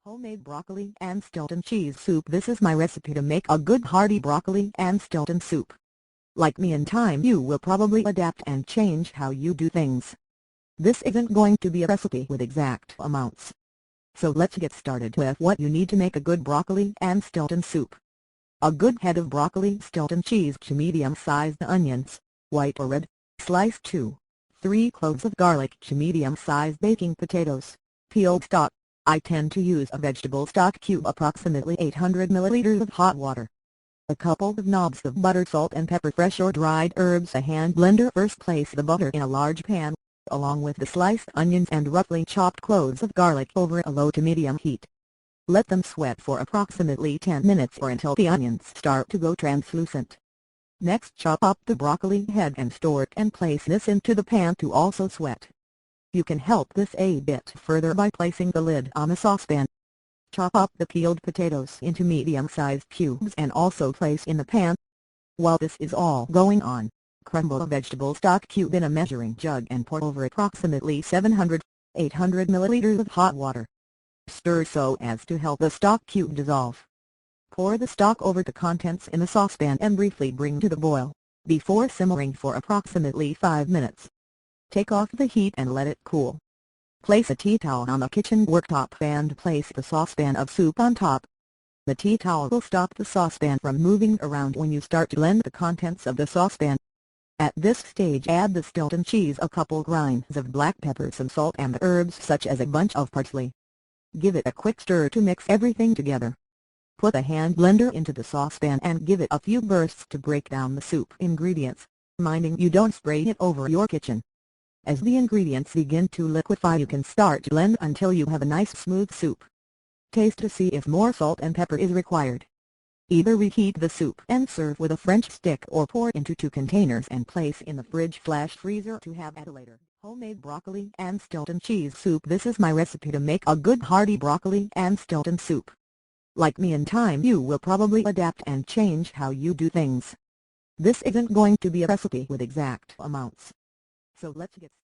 Homemade broccoli and Stilton cheese soup. This is my recipe to make a good hearty broccoli and Stilton soup. Like me in time, you will probably adapt and change how you do things. This isn't going to be a recipe with exact amounts. So let's get started with what you need to make a good broccoli and Stilton soup. A good head of broccoli, Stilton cheese, 2 medium-sized onions, white or red, sliced 2, 3 cloves of garlic, 2 medium-sized baking potatoes, peeled stock. I tend to use a vegetable stock cube, approximately 800 milliliters of hot water. A couple of knobs of butter, salt and pepper, fresh or dried herbs, a hand blender. First place the butter in a large pan, along with the sliced onions and roughly chopped cloves of garlic over a low to medium heat. Let them sweat for approximately 10 minutes or until the onions start to go translucent. Next, chop up the broccoli head and store it and place this into the pan to also sweat. You can help this a bit further by placing the lid on a saucepan. Chop up the peeled potatoes into medium-sized cubes and also place in the pan. While this is all going on, crumble a vegetable stock cube in a measuring jug and pour over approximately 700-800 milliliters of hot water. Stir so as to help the stock cube dissolve. Pour the stock over the contents in the saucepan and briefly bring to the boil, before simmering for approximately 5 minutes. Take off the heat and let it cool. Place a tea towel on the kitchen worktop and place the saucepan of soup on top. The tea towel will stop the saucepan from moving around when you start to blend the contents of the saucepan. At this stage, add the Stilton cheese, a couple grinds of black pepper, some salt and herbs such as a bunch of parsley. Give it a quick stir to mix everything together. Put a hand blender into the saucepan and give it a few bursts to break down the soup ingredients, minding you don't spray it over your kitchen. As the ingredients begin to liquefy, you can start to blend until you have a nice smooth soup. Taste to see if more salt and pepper is required. Either reheat the soup and serve with a French stick or pour into 2 containers and place in the fridge/freezer to have at a later. Homemade broccoli and Stilton cheese soup. This is my recipe to make a good hearty broccoli and Stilton soup. Like me in time, you will probably adapt and change how you do things. This isn't going to be a recipe with exact amounts. So let's get started.